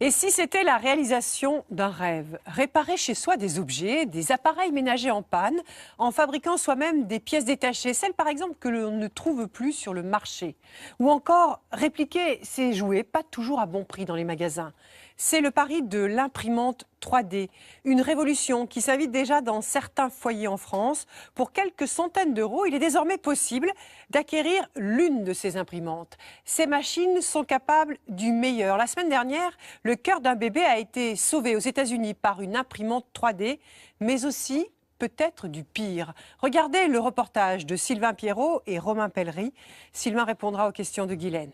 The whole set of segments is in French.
Et si c'était la réalisation d'un rêve, réparer chez soi des objets, des appareils ménagers en panne, en fabriquant soi-même des pièces détachées, celles par exemple que l'on ne trouve plus sur le marché, ou encore répliquer ces jouets, pas toujours à bon prix dans les magasins. C'est le pari de l'imprimante 3D, une révolution qui s'invite déjà dans certains foyers en France. Pour quelques centaines d'euros, il est désormais possible d'acquérir l'une de ces imprimantes. Ces machines sont capables du meilleur. La semaine dernière, le cœur d'un bébé a été sauvé aux États-Unis par une imprimante 3D, mais aussi peut-être du pire. Regardez le reportage de Sylvain Pierrot et Romain Pellery. Sylvain répondra aux questions de Guylaine.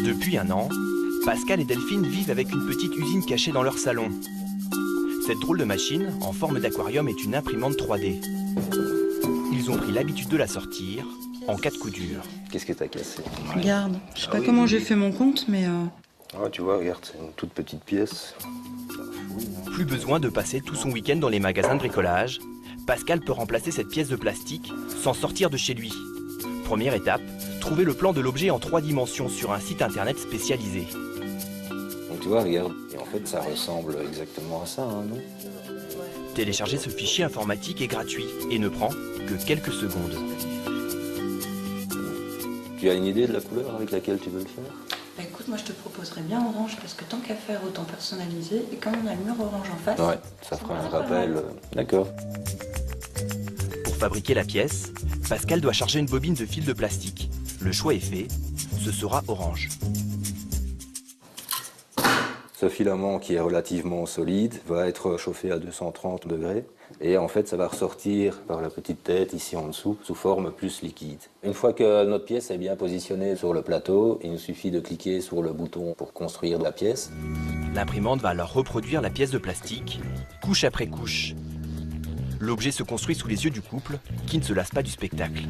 Depuis un an, Pascal et Delphine vivent avec une petite usine cachée dans leur salon. Cette drôle de machine, en forme d'aquarium, est une imprimante 3D. Ils ont pris l'habitude de la sortir en cas de coup dur. Qu'est-ce que t'as cassé? Regarde, je sais pas comment j'ai fait mon compte, mais... Ah, tu vois, regarde, c'est une toute petite pièce. Plus besoin de passer tout son week-end dans les magasins de bricolage. Pascal peut remplacer cette pièce de plastique sans sortir de chez lui. Première étape, trouver le plan de l'objet en 3 dimensions sur un site internet spécialisé. Donc tu vois, regarde, et en fait ça ressemble exactement à ça, hein, non? Télécharger ce fichier informatique est gratuit et ne prend que quelques secondes. Tu as une idée de la couleur avec laquelle tu veux le faire? Bah écoute, moi je te proposerais bien orange, parce que tant qu'à faire, autant personnaliser. Et comme on a le mur orange en face... Ouais, ça fera un rappel. D'accord. Pour fabriquer la pièce, Pascal doit charger une bobine de fil de plastique. Le choix est fait, ce sera orange. Ce filament qui est relativement solide va être chauffé à 230 degrés et en fait ça va ressortir par la petite tête ici en dessous sous forme plus liquide. Une fois que notre pièce est bien positionnée sur le plateau, il nous suffit de cliquer sur le bouton pour construire la pièce. L'imprimante va alors reproduire la pièce de plastique, couche après couche. L'objet se construit sous les yeux du couple, qui ne se lasse pas du spectacle.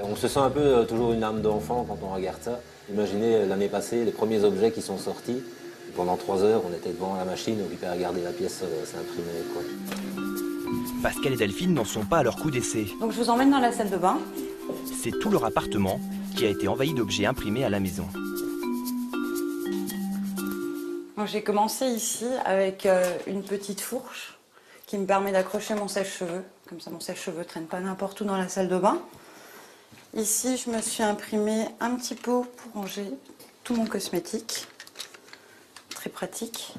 On se sent un peu toujours une âme d'enfant quand on regarde ça. Imaginez l'année passée, les premiers objets qui sont sortis. Pendant 3 heures, on était devant la machine, occupé à regarder la pièce s'imprimer, quoi. Pascal et Delphine n'en sont pas à leur coup d'essai. Donc je vous emmène dans la salle de bain. C'est tout leur appartement qui a été envahi d'objets imprimés à la maison. J'ai commencé ici avec une petite fourche qui me permet d'accrocher mon sèche-cheveux. Comme ça, mon sèche-cheveux ne traîne pas n'importe où dans la salle de bain. Ici, je me suis imprimé un petit pot pour ranger tout mon cosmétique. Très pratique.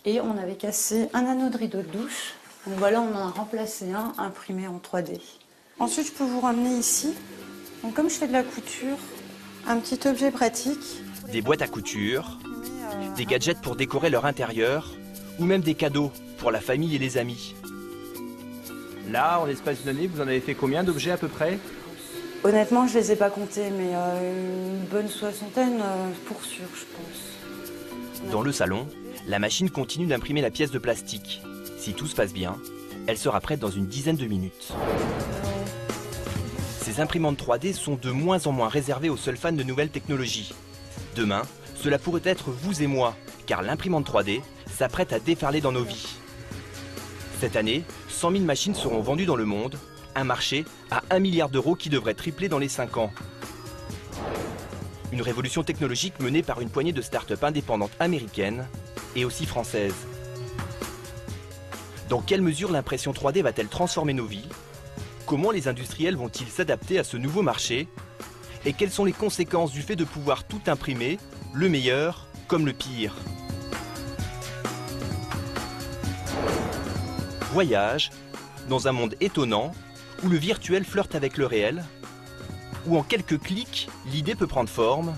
Et on avait cassé un anneau de rideau de douche. Donc voilà, on en a remplacé un, imprimé en 3D. Ensuite, je peux vous ramener ici. Donc comme je fais de la couture, un petit objet pratique. Des boîtes à couture, des gadgets pour décorer leur intérieur, ou même des cadeaux pour la famille et les amis. Là, en l'espace d'une année, vous en avez fait combien d'objets à peu près? Honnêtement, je ne les ai pas comptés, mais une bonne soixantaine pour sûr, je pense. Dans le salon, la machine continue d'imprimer la pièce de plastique. Si tout se passe bien, elle sera prête dans une dizaine de minutes. Ces imprimantes 3D sont de moins en moins réservées aux seuls fans de nouvelles technologies. Demain, cela pourrait être vous et moi, car l'imprimante 3D s'apprête à déferler dans nos vies. Cette année, 100 000 machines seront vendues dans le monde, un marché à 1 milliard d'euros qui devrait tripler dans les 5 ans. Une révolution technologique menée par une poignée de start-up indépendantes américaines et aussi françaises. Dans quelle mesure l'impression 3D va-t-elle transformer nos vies? Comment les industriels vont-ils s'adapter à ce nouveau marché? Et quelles sont les conséquences du fait de pouvoir tout imprimer, le meilleur comme le pire? Voyage dans un monde étonnant où le virtuel flirte avec le réel, où en quelques clics, l'idée peut prendre forme,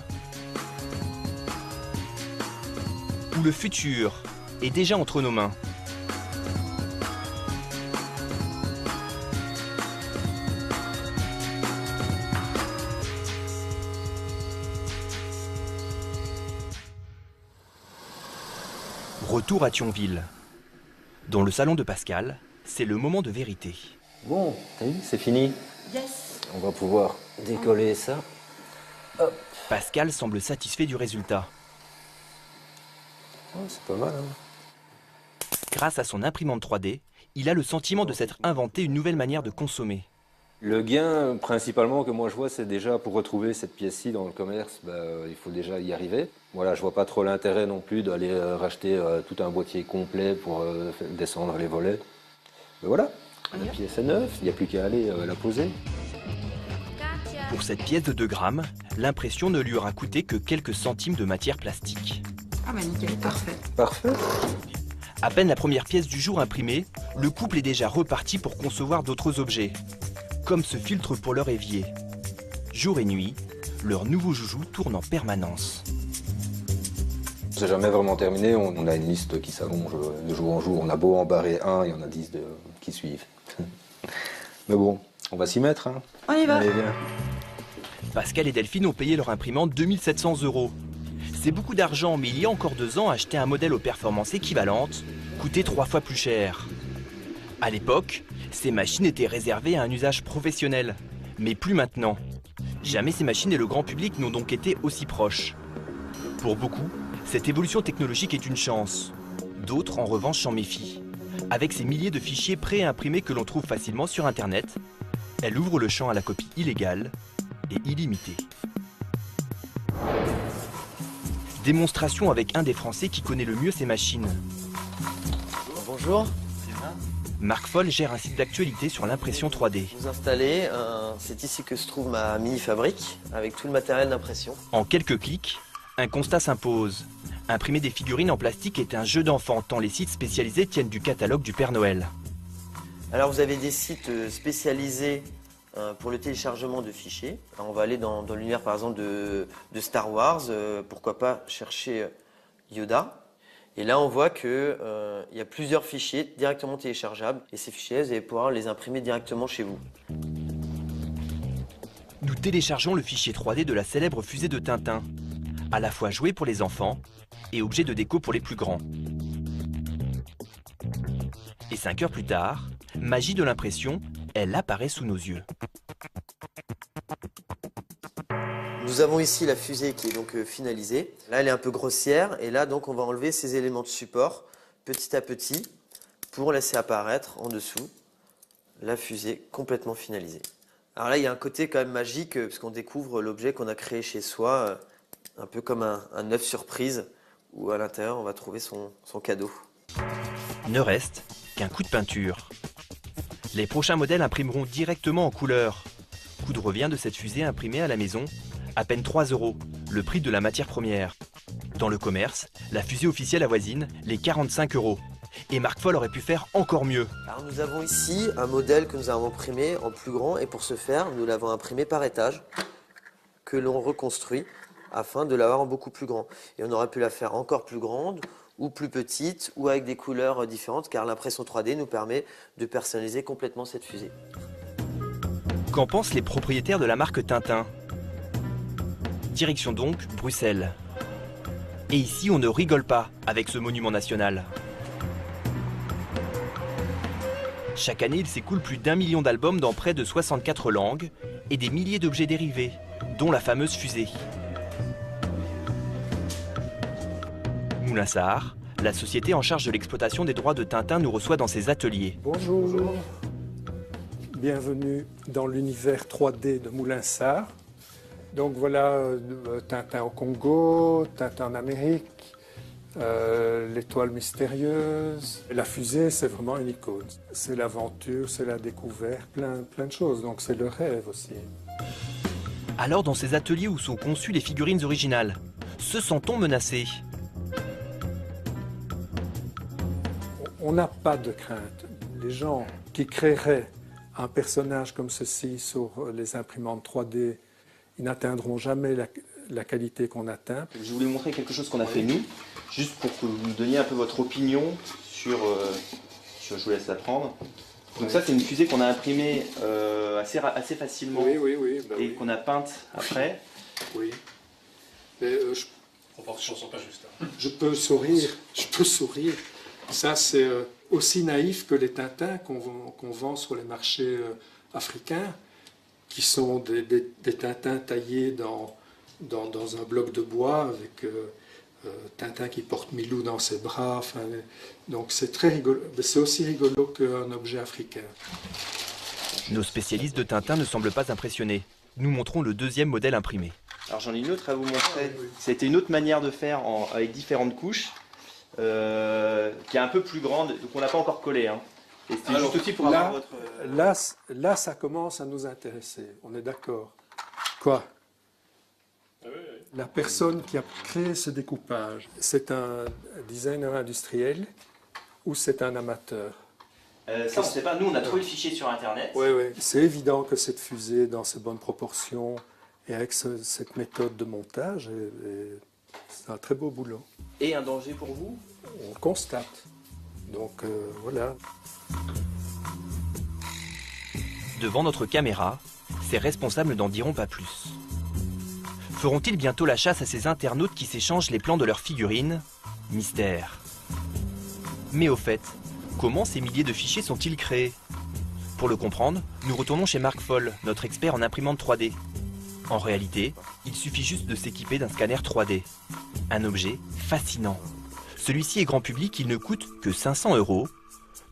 où le futur est déjà entre nos mains. Retour à Thionville. Dans le salon de Pascal, c'est le moment de vérité. Bon, t'as vu, c'est fini. Yes. On va pouvoir décoller ça. Hop. Pascal semble satisfait du résultat. Oh, c'est pas mal, hein? Grâce à son imprimante 3D, il a le sentiment de s'être inventé une nouvelle manière de consommer. Le gain, principalement, que moi je vois, c'est déjà pour retrouver cette pièce-ci dans le commerce, il faut déjà y arriver. Voilà, je vois pas trop l'intérêt non plus d'aller racheter tout un boîtier complet pour descendre les volets. Mais voilà, la pièce est neuve, il n'y a plus qu'à aller la poser. Pour cette pièce de 2 grammes, l'impression ne lui aura coûté que quelques centimes de matière plastique. Ah bah nickel, parfait. Parfait. À peine la première pièce du jour imprimée, le couple est déjà reparti pour concevoir d'autres objets, comme ce filtre pour leur évier. Jour et nuit, leur nouveau joujou tourne en permanence. C'est jamais vraiment terminé, on a une liste qui s'allonge de jour en jour. On a beau en barrer un, il y en a 10 qui suivent. Mais bon, on va s'y mettre. Hein. On y va. Allez, viens. Pascal et Delphine ont payé leur imprimante 2 700 €. C'est beaucoup d'argent, mais il y a encore 2 ans, acheter un modèle aux performances équivalentes coûtait 3 fois plus cher. À l'époque, ces machines étaient réservées à un usage professionnel, mais plus maintenant. Jamais ces machines et le grand public n'ont donc été aussi proches. Pour beaucoup, cette évolution technologique est une chance. D'autres, en revanche, s'en méfient. Avec ces milliers de fichiers pré-imprimés que l'on trouve facilement sur Internet, elle ouvre le champ à la copie illégale et illimitée. Démonstration avec un des Français qui connaît le mieux ces machines. Bonjour, Marc Foll gère un site d'actualité sur l'impression 3D. vous installez, c'est ici que se trouve ma mini-fabrique avec tout le matériel d'impression. En quelques clics, un constat s'impose. Imprimer des figurines en plastique est un jeu d'enfant, tant les sites spécialisés tiennent du catalogue du Père Noël. Alors vous avez des sites spécialisés pour le téléchargement de fichiers. Alors, on va aller dans l'univers par exemple de Star Wars, pourquoi pas chercher Yoda. Et là on voit qu'il y a plusieurs fichiers directement téléchargeables et ces fichiers vous allez pouvoir les imprimer directement chez vous. Nous téléchargeons le fichier 3D de la célèbre fusée de Tintin, à la fois jouet pour les enfants et objet de déco pour les plus grands. Et 5 heures plus tard, magie de l'impression, elle apparaît sous nos yeux. Nous avons ici la fusée qui est donc finalisée. Là elle est un peu grossière et là donc on va enlever ces éléments de support petit à petit pour laisser apparaître en dessous la fusée complètement finalisée. Alors là il y a un côté quand même magique parce qu'on découvre l'objet qu'on a créé chez soi, un peu comme un œuf surprise où à l'intérieur on va trouver son cadeau. Ne reste qu'un coup de peinture. Les prochains modèles imprimeront directement en couleur. Coût de revient de cette fusée imprimée à la maison, à peine 3 €, le prix de la matière première. Dans le commerce, la fusée officielle avoisine les 45 €. Et Marc Foll aurait pu faire encore mieux. Alors nous avons ici un modèle que nous avons imprimé en plus grand et pour ce faire, nous l'avons imprimé par étage que l'on reconstruit afin de l'avoir en beaucoup plus grand. Et on aurait pu la faire encore plus grande ou plus petite ou avec des couleurs différentes car l'impression 3D nous permet de personnaliser complètement cette fusée. Qu'en pensent les propriétaires de la marque Tintin? Direction donc Bruxelles. Et ici, on ne rigole pas avec ce monument national. Chaque année, il s'écoule plus d'1 million d'albums dans près de 64 langues et des milliers d'objets dérivés, dont la fameuse fusée. Moulinsart, la société en charge de l'exploitation des droits de Tintin, nous reçoit dans ses ateliers. Bonjour. Bienvenue dans l'univers 3D de Moulinsart. Donc voilà Tintin au Congo, Tintin en Amérique, l'étoile mystérieuse. La fusée, c'est vraiment une icône. C'est l'aventure, c'est la découverte, plein de choses. Donc c'est le rêve aussi. Alors dans ces ateliers où sont conçues les figurines originales, se sent-on menacé? On n'a pas de crainte. Les gens qui créeraient un personnage comme ceci sur les imprimantes 3D, ils n'atteindront jamais la qualité qu'on atteint. Je voulais vous montrer quelque chose qu'on a fait nous, juste pour que vous nous donniez un peu votre opinion sur... je vous laisse la prendre. Donc ça c'est une fusée qu'on a imprimée assez facilement et qu'on a peinte après. Oui. Mais, proportions sont pas justes. Je peux sourire. Ça c'est aussi naïf que les Tintins qu'on vend sur les marchés africains, qui sont des Tintins taillés dans un bloc de bois avec Tintin qui porte Milou dans ses bras. Enfin, donc c'est très rigolo. C'est aussi rigolo qu'un objet africain. Nos spécialistes de Tintin ne semblent pas impressionnés. Nous montrons le deuxième modèle imprimé. Alors j'en ai une autre à vous montrer. C'était une autre manière de faire avec différentes couches, qui est un peu plus grande, donc on l'a pas encore collé. Hein. Et c'était juste aussi pour avoir votre... Là, ça commence à nous intéresser, on est d'accord. Quoi? La personne qui a créé ce découpage, c'est un designer industriel ou c'est un amateur? Ça, on ne sait pas. Nous, on a trouvé le fichier sur Internet. Oui. C'est évident que cette fusée, dans ces bonnes proportions et avec cette méthode de montage, c'est un très beau boulot. Et un danger pour vous? On constate. Donc voilà. Devant notre caméra, ces responsables n'en diront pas plus. Feront-ils bientôt la chasse à ces internautes qui s'échangent les plans de leurs figurines? Mystère. Mais au fait, comment ces milliers de fichiers sont-ils créés? Pour le comprendre, nous retournons chez Marc Foll, notre expert en imprimante 3D. En réalité, il suffit juste de s'équiper d'un scanner 3D. Un objet fascinant. Celui-ci est grand public, il ne coûte que 500 €.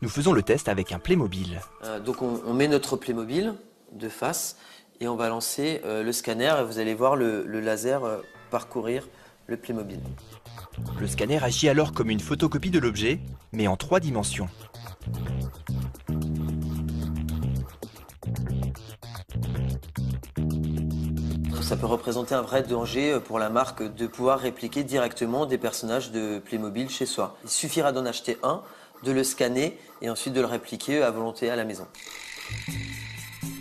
Nous faisons le test avec un Playmobil. Donc on met notre Playmobil de face et on va lancer le scanner et vous allez voir le laser parcourir le Playmobil. Le scanner agit alors comme une photocopie de l'objet, mais en 3 dimensions. Ça peut représenter un vrai danger pour la marque de pouvoir répliquer directement des personnages de Playmobil chez soi. Il suffira d'en acheter un, de le scanner et ensuite de le répliquer à volonté à la maison.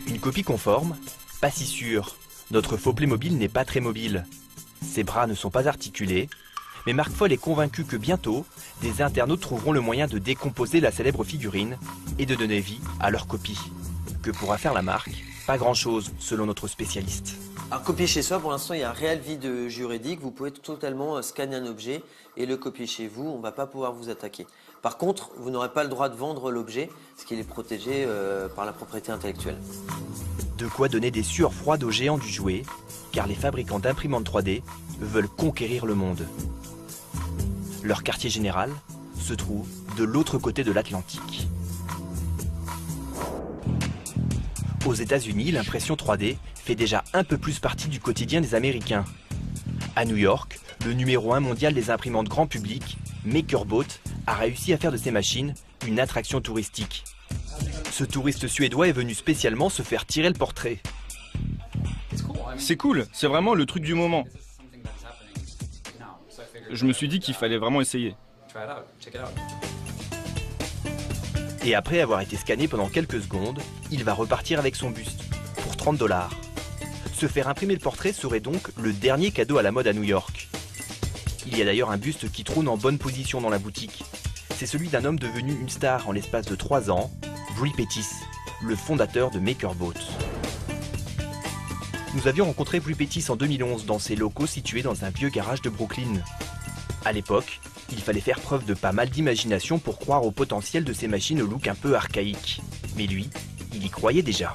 Une copie conforme? Pas si sûr. Notre faux Playmobil n'est pas très mobile. Ses bras ne sont pas articulés. Mais Marc Foll est convaincu que bientôt, des internautes trouveront le moyen de décomposer la célèbre figurine et de donner vie à leur copie. Que pourra faire la marque? Pas grand-chose, selon notre spécialiste. Alors copier chez soi, pour l'instant, il y a un réel vide juridique. Vous pouvez totalement scanner un objet et le copier chez vous. On ne va pas pouvoir vous attaquer. Par contre, vous n'aurez pas le droit de vendre l'objet, parce qu'il est protégé par la propriété intellectuelle. De quoi donner des sueurs froides aux géants du jouet, car les fabricants d'imprimantes 3D veulent conquérir le monde. Leur quartier général se trouve de l'autre côté de l'Atlantique. Aux États-Unis, l'impression 3D fait déjà un peu plus partie du quotidien des Américains. À New York, le numéro 1 mondial des imprimantes grand public, MakerBot, a réussi à faire de ces machines une attraction touristique. Ce touriste suédois est venu spécialement se faire tirer le portrait. C'est cool, c'est vraiment le truc du moment. Je me suis dit qu'il fallait vraiment essayer. Et après avoir été scanné pendant quelques secondes, il va repartir avec son buste, pour 30 $. Se faire imprimer le portrait serait donc le dernier cadeau à la mode à New York. Il y a d'ailleurs un buste qui trône en bonne position dans la boutique. C'est celui d'un homme devenu une star en l'espace de 3 ans, Brie Pettis, le fondateur de MakerBot. Nous avions rencontré Brie Pettis en 2011 dans ses locaux situés dans un vieux garage de Brooklyn. À l'époque, il fallait faire preuve de pas mal d'imagination pour croire au potentiel de ces machines au look un peu archaïque. Mais lui, il y croyait déjà.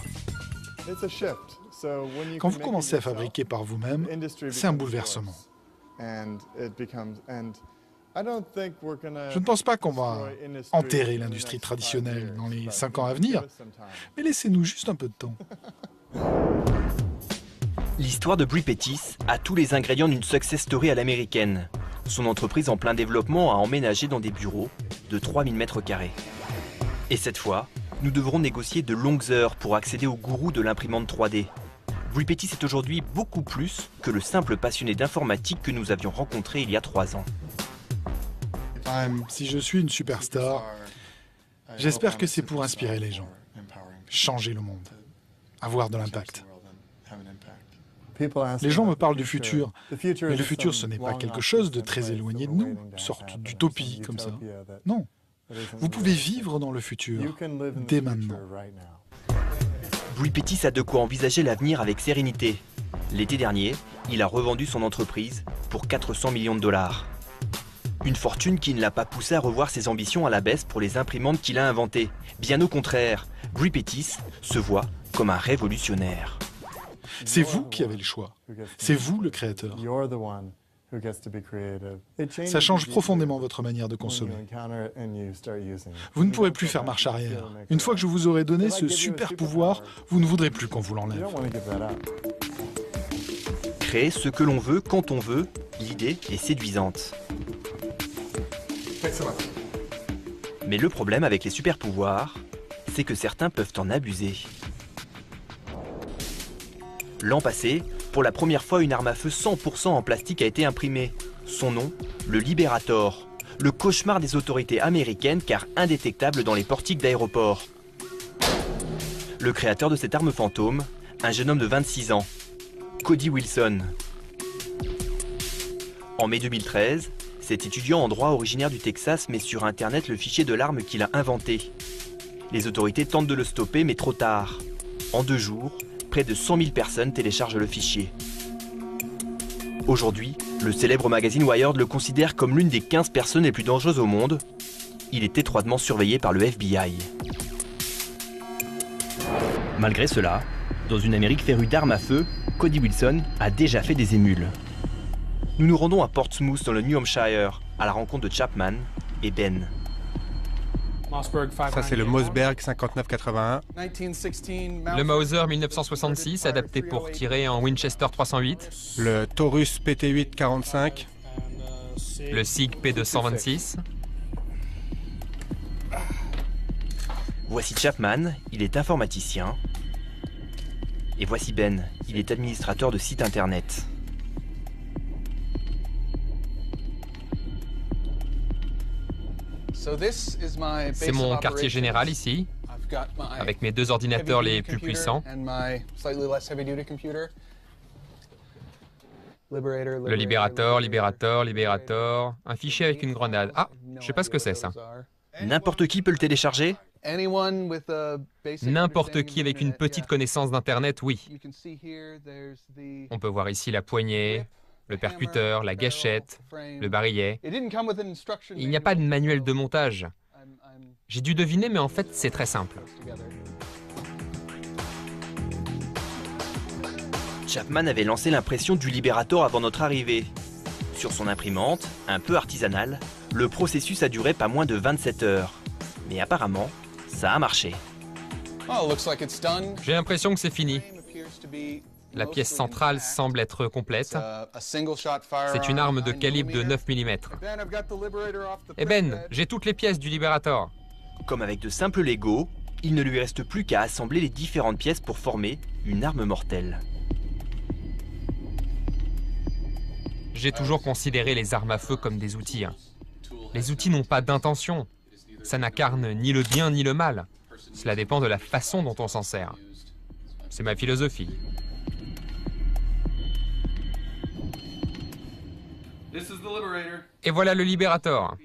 Quand vous commencez à fabriquer par vous-même, c'est un bouleversement. Je ne pense pas qu'on va enterrer l'industrie traditionnelle dans les 5 ans à venir, mais laissez-nous juste un peu de temps. L'histoire de Brie Pettis a tous les ingrédients d'une success story à l'américaine. Son entreprise en plein développement a emménagé dans des bureaux de 3000 m². Et cette fois, nous devrons négocier de longues heures pour accéder au gourou de l'imprimante 3D. Brie Pettis est aujourd'hui beaucoup plus que le simple passionné d'informatique que nous avions rencontré il y a 3 ans. Si je suis une superstar, j'espère que c'est pour inspirer les gens, changer le monde, avoir de l'impact. Les gens me parlent du futur, mais le futur, ce n'est pas quelque chose de très éloigné de nous, une sorte d'utopie comme ça. Non, vous pouvez vivre dans le futur, dès maintenant. Brie Pettis a de quoi envisager l'avenir avec sérénité. L'été dernier, il a revendu son entreprise pour 400 millions $. Une fortune qui ne l'a pas poussé à revoir ses ambitions à la baisse pour les imprimantes qu'il a inventées. Bien au contraire, Brie Pettis se voit comme un révolutionnaire. C'est vous qui avez le choix. C'est vous le créateur. Ça change profondément votre manière de consommer. Vous ne pourrez plus faire marche arrière. Une fois que je vous aurai donné ce super pouvoir, vous ne voudrez plus qu'on vous l'enlève. Créer ce que l'on veut quand on veut, l'idée est séduisante. Mais le problème avec les super pouvoirs, c'est que certains peuvent en abuser. L'an passé, pour la première fois, une arme à feu 100% en plastique a été imprimée. Son nom, le Liberator. Le cauchemar des autorités américaines car indétectable dans les portiques d'aéroports. Le créateur de cette arme fantôme, un jeune homme de 26 ans, Cody Wilson. En mai 2013, cet étudiant en droit originaire du Texas met sur Internet le fichier de l'arme qu'il a inventé. Les autorités tentent de le stopper, mais trop tard. En 2 jours, près de 100 000 personnes téléchargent le fichier. Aujourd'hui, le célèbre magazine Wired le considère comme l'une des 15 personnes les plus dangereuses au monde. Il est étroitement surveillé par le FBI. Malgré cela, dans une Amérique férue d'armes à feu, Cody Wilson a déjà fait des émules. Nous nous rendons à Portsmouth dans le New Hampshire, à la rencontre de Chapman et Ben. Ça, c'est le Mossberg 5981. Le Mauser 1966, adapté pour tirer en Winchester 308. Le Taurus PT8 45. Le SIG P226. Voici Chapman, il est informaticien. Et voici Ben, il est administrateur de site internet. C'est mon quartier général ici, avec mes 2 ordinateurs les plus puissants. Le Liberator, un fichier avec une grenade. Ah, je sais pas ce que c'est ça. N'importe qui peut le télécharger ? N'importe qui avec une petite connaissance d'Internet, oui. On peut voir ici la poignée, le percuteur, la gâchette, le barillet. Il n'y a pas de manuel de montage. J'ai dû deviner, mais en fait, c'est très simple. Chapman avait lancé l'impression du Liberator avant notre arrivée. Sur son imprimante, un peu artisanale, le processus a duré pas moins de 27 heures. Mais apparemment, ça a marché. J'ai l'impression que c'est fini. La pièce centrale semble être complète. C'est une arme de calibre de 9 mm. Et Ben, j'ai toutes les pièces du Liberator. Comme avec de simples Lego, il ne lui reste plus qu'à assembler les différentes pièces pour former une arme mortelle. J'ai toujours considéré les armes à feu comme des outils. Les outils n'ont pas d'intention. Ça n'incarne ni le bien ni le mal. Cela dépend de la façon dont on s'en sert. C'est ma philosophie. Et voilà le Liberator.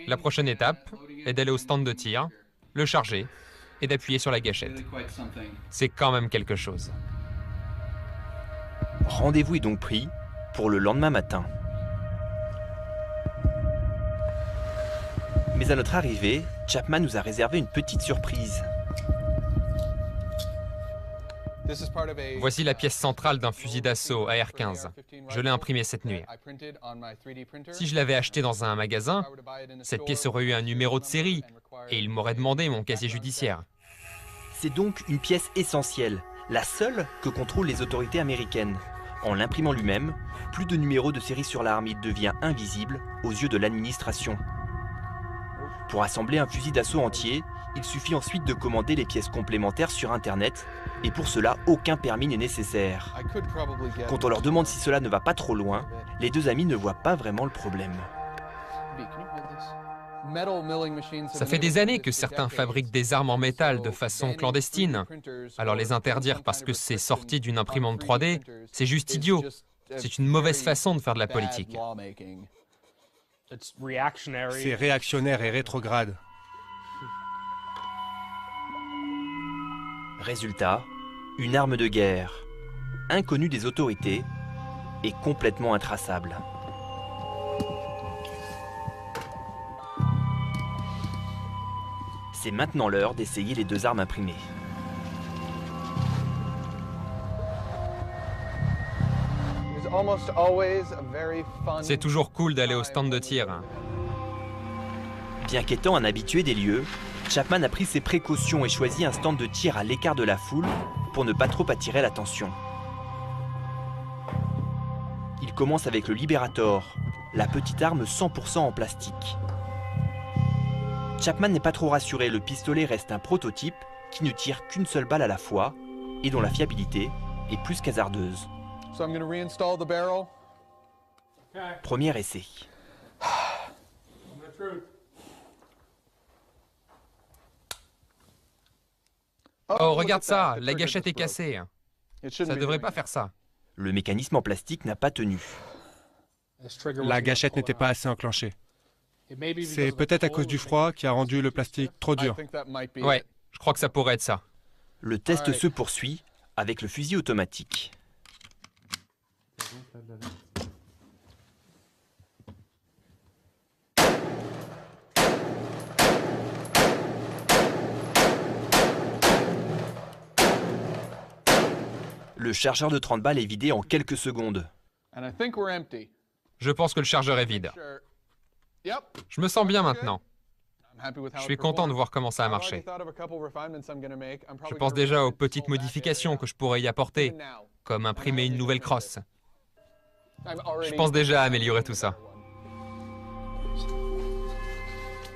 La prochaine étape est d'aller au stand de tir, le charger et d'appuyer sur la gâchette. C'est quand même quelque chose. Rendez-vous est donc pris pour le lendemain matin. Mais à notre arrivée, Chapman nous a réservé une petite surprise. Voici la pièce centrale d'un fusil d'assaut AR-15. Je l'ai imprimé cette nuit. Si je l'avais acheté dans un magasin, cette pièce aurait eu un numéro de série et il m'aurait demandé mon casier judiciaire. C'est donc une pièce essentielle, la seule que contrôlent les autorités américaines. En l'imprimant lui-même, plus de numéro de série sur l'arme, il devient invisible aux yeux de l'administration. Pour assembler un fusil d'assaut entier, il suffit ensuite de commander les pièces complémentaires sur Internet, et pour cela, aucun permis n'est nécessaire. Quand on leur demande si cela ne va pas trop loin, les 2 amis ne voient pas vraiment le problème. Ça fait des années que certains fabriquent des armes en métal de façon clandestine. Alors les interdire parce que c'est sorti d'une imprimante 3D, c'est juste idiot. C'est une mauvaise façon de faire de la politique. C'est réactionnaire et rétrograde. Résultat, une arme de guerre, inconnue des autorités et complètement intraçable. C'est maintenant l'heure d'essayer les 2 armes imprimées. C'est toujours cool d'aller au stand de tir. Bien qu'étant un habitué des lieux, Chapman a pris ses précautions et choisi un stand de tir à l'écart de la foule pour ne pas trop attirer l'attention. Il commence avec le Liberator, la petite arme 100% en plastique. Chapman n'est pas trop rassuré, le pistolet reste un prototype qui ne tire qu'une seule balle à la fois et dont la fiabilité est plus qu'hasardeuse. Premier essai. Oh, regarde ça, la gâchette est cassée. Ça ne devrait pas faire ça. Le mécanisme en plastique n'a pas tenu. La gâchette n'était pas assez enclenchée. C'est peut-être à cause du froid qui a rendu le plastique trop dur. Ouais, je crois que ça pourrait être ça. Le test se poursuit avec le fusil automatique. Le chargeur de 30 balles est vidé en quelques secondes. Je pense que le chargeur est vide. Je me sens bien maintenant. Je suis content de voir comment ça a marché. Je pense déjà aux petites modifications que je pourrais y apporter, comme imprimer une nouvelle crosse. Je pense déjà à améliorer tout ça.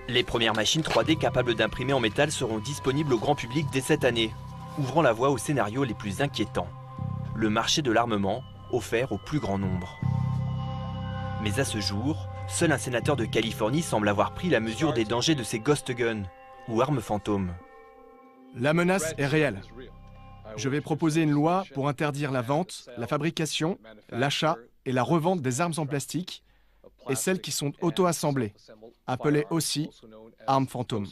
Les premières machines 3D capables d'imprimer en métal seront disponibles au grand public dès cette année, ouvrant la voie aux scénarios les plus inquiétants. Le marché de l'armement offert au plus grand nombre. Mais à ce jour, seul un sénateur de Californie semble avoir pris la mesure des dangers de ces ghost guns, ou armes fantômes. La menace est réelle. Je vais proposer une loi pour interdire la vente, la fabrication, l'achat et la revente des armes en plastique et celles qui sont auto-assemblées, appelées aussi armes fantômes.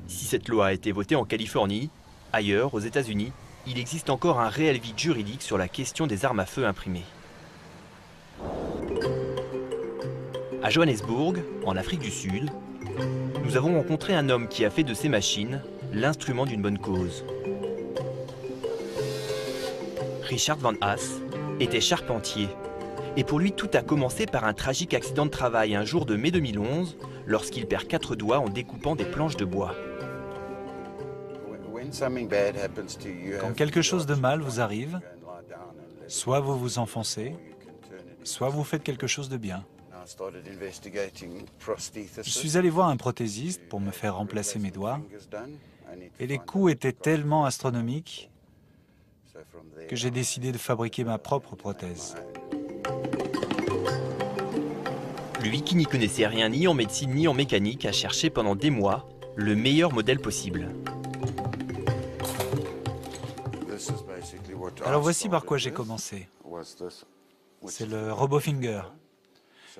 Si cette loi a été votée en Californie, ailleurs, aux États-Unis, il existe encore un réel vide juridique sur la question des armes à feu imprimées. À Johannesburg, en Afrique du Sud, nous avons rencontré un homme qui a fait de ces machines l'instrument d'une bonne cause. Richard Van Haas était charpentier. Et pour lui, tout a commencé par un tragique accident de travail un jour de mai 2011, lorsqu'il perd 4 doigts en découpant des planches de bois. Quand quelque chose de mal vous arrive, soit vous vous enfoncez, soit vous faites quelque chose de bien. Je suis allé voir un prothésiste pour me faire remplacer mes doigts, et les coûts étaient tellement astronomiques que j'ai décidé de fabriquer ma propre prothèse. Lui qui n'y connaissait rien ni en médecine ni en mécanique a cherché pendant des mois le meilleur modèle possible. Alors voici par quoi j'ai commencé. C'est le RoboFinger.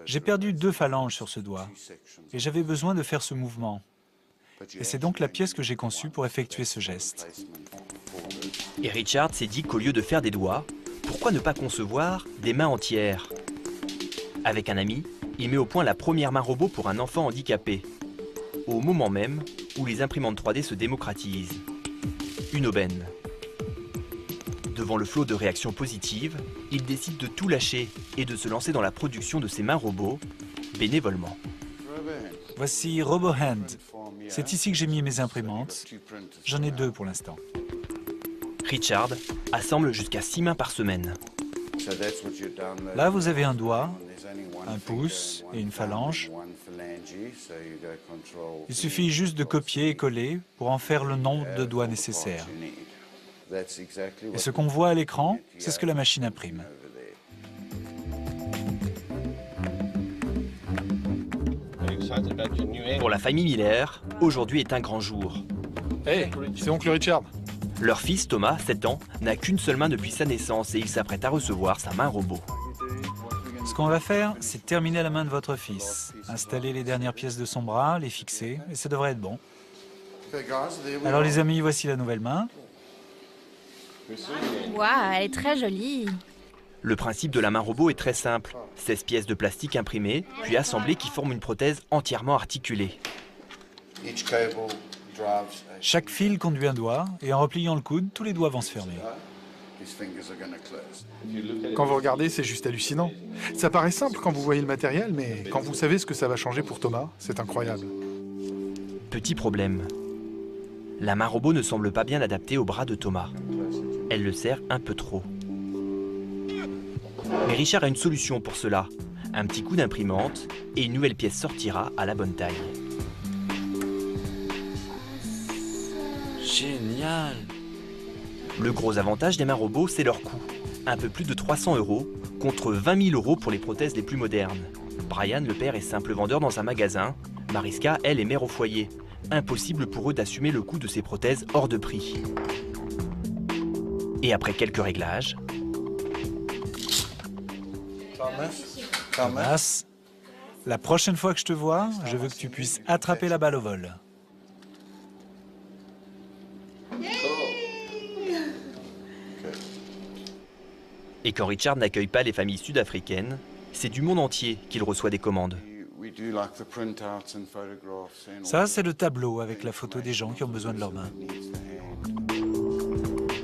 J'ai perdu 2 phalanges sur ce doigt et j'avais besoin de faire ce mouvement. Et c'est donc la pièce que j'ai conçue pour effectuer ce geste. Et Richard s'est dit qu'au lieu de faire des doigts, pourquoi ne pas concevoir des mains entières? Avec un ami, il met au point la première main robot pour un enfant handicapé, au moment même où les imprimantes 3D se démocratisent. Une aubaine. Devant le flot de réactions positives, il décide de tout lâcher et de se lancer dans la production de ses mains robots, bénévolement. Voici RoboHand. C'est ici que j'ai mis mes imprimantes. J'en ai 2 pour l'instant. Richard assemble jusqu'à 6 mains par semaine. Là, vous avez un doigt, un pouce et une phalange. Il suffit juste de copier et coller pour en faire le nombre de doigts nécessaires. Et ce qu'on voit à l'écran, c'est ce que la machine imprime. Pour la famille Miller, aujourd'hui est un grand jour. Hey, c'est oncle Richard. Leur fils, Thomas, 7 ans, n'a qu'une seule main depuis sa naissance et il s'apprête à recevoir sa main robot. Ce qu'on va faire, c'est terminer la main de votre fils, installer les dernières pièces de son bras, les fixer, et ça devrait être bon. Alors les amis, voici la nouvelle main. Waouh, elle est très jolie. Le principe de la main robot est très simple. 16 pièces de plastique imprimées, puis assemblées qui forment une prothèse entièrement articulée. Chaque fil conduit un doigt, et en repliant le coude, tous les doigts vont se fermer. Quand vous regardez, c'est juste hallucinant. Ça paraît simple quand vous voyez le matériel, mais quand vous savez ce que ça va changer pour Thomas, c'est incroyable. Petit problème. La main robot ne semble pas bien adaptée au bras de Thomas. Elle le serre un peu trop. Mais Richard a une solution pour cela. Un petit coup d'imprimante et une nouvelle pièce sortira à la bonne taille. Génial! Le gros avantage des mains robots, c'est leur coût. Un peu plus de 300 € contre 20 000 € pour les prothèses les plus modernes. Brian, le père, est simple vendeur dans un magasin. Mariska, elle, est mère au foyer. Impossible pour eux d'assumer le coût de ces prothèses hors de prix. Et après quelques réglages... Thomas, la prochaine fois que je te vois, je veux que tu puisses attraper la balle au vol. Et quand Richard n'accueille pas les familles sud-africaines, c'est du monde entier qu'il reçoit des commandes. Ça, c'est le tableau avec la photo des gens qui ont besoin de leurs mains.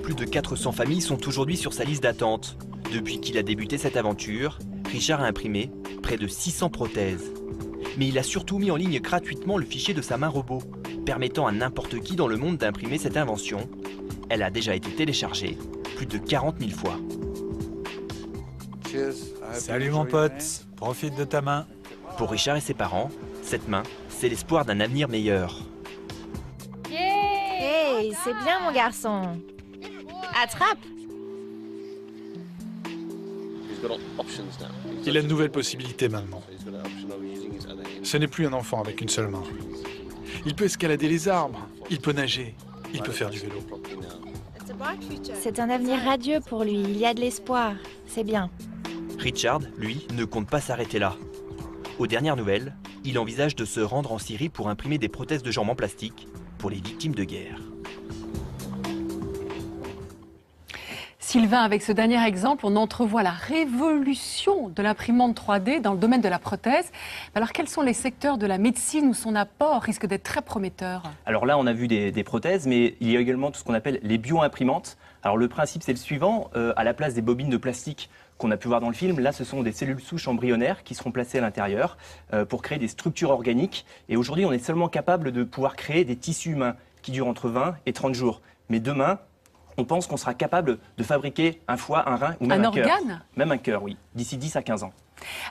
Plus de 400 familles sont aujourd'hui sur sa liste d'attente. Depuis qu'il a débuté cette aventure, Richard a imprimé près de 600 prothèses. Mais il a surtout mis en ligne gratuitement le fichier de sa main robot, permettant à n'importe qui dans le monde d'imprimer cette invention. Elle a déjà été téléchargée plus de 40 000 fois. Salut mon pote, profite de ta main. Pour Richard et ses parents, cette main, c'est l'espoir d'un avenir meilleur. Hey, c'est bien mon garçon. Attrape. Il a de nouvelles possibilités maintenant. Ce n'est plus un enfant avec une seule main. Il peut escalader les arbres, il peut nager, il peut faire du vélo. C'est un avenir radieux pour lui, il y a de l'espoir. C'est bien. Richard, lui, ne compte pas s'arrêter là. Aux dernières nouvelles, il envisage de se rendre en Syrie pour imprimer des prothèses de jambes en plastique pour les victimes de guerre. Sylvain, avec ce dernier exemple, on entrevoit la révolution de l'imprimante 3D dans le domaine de la prothèse. Alors, quels sont les secteurs de la médecine où son apport risque d'être très prometteur? Alors là, on a vu des prothèses, mais il y a également tout ce qu'on appelle les bio-imprimantes. Alors le principe, c'est le suivant. À la place des bobines de plastique qu'on a pu voir dans le film, là, ce sont des cellules souches embryonnaires qui seront placées à l'intérieur pour créer des structures organiques. Et aujourd'hui, on est seulement capable de pouvoir créer des tissus humains qui durent entre 20 et 30 jours. Mais demain, on pense qu'on sera capable de fabriquer un foie, un rein ou même un cœur. Un organe ? Même un cœur, oui, d'ici 10 à 15 ans.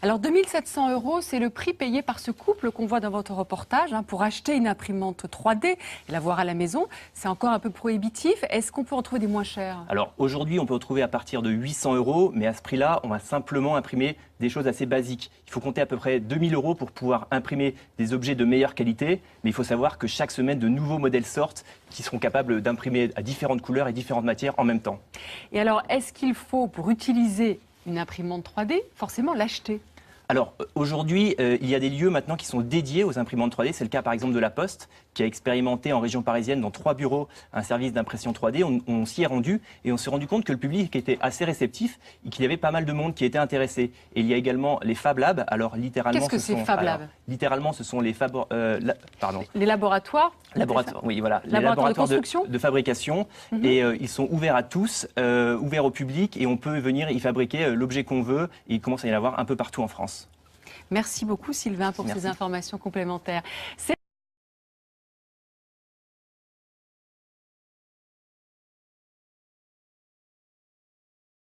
Alors 2 700 €, c'est le prix payé par ce couple qu'on voit dans votre reportage pour acheter une imprimante 3D et la voir à la maison. C'est encore un peu prohibitif. Est-ce qu'on peut en trouver des moins chers? Alors aujourd'hui, on peut en trouver à partir de 800 €, mais à ce prix-là, on va simplement imprimer des choses assez basiques. Il faut compter à peu près 2 000 € pour pouvoir imprimer des objets de meilleure qualité, mais il faut savoir que chaque semaine, de nouveaux modèles sortent qui seront capables d'imprimer à différentes couleurs et différentes matières en même temps. Et alors, est-ce qu'il faut, pour utiliser une imprimante 3D, forcément l'acheter? Alors aujourd'hui, il y a des lieux maintenant qui sont dédiés aux imprimantes 3D. C'est le cas par exemple de La Poste, qui a expérimenté en région parisienne dans 3 bureaux un service d'impression 3D. On s'y est rendu et on s'est rendu compte que le public était assez réceptif et qu'il y avait pas mal de monde qui était intéressé. Et il y a également les Fab Labs. Alors littéralement, qu'est-ce que c'est Fab Lab? Littéralement, ce sont les les laboratoires. Oui, voilà, les laboratoires de fabrication. Et ils sont ouverts à tous, ouverts au public, et on peut venir y fabriquer l'objet qu'on veut. Et il commence à y en avoir un peu partout en France. Merci beaucoup Sylvain pour ces informations complémentaires.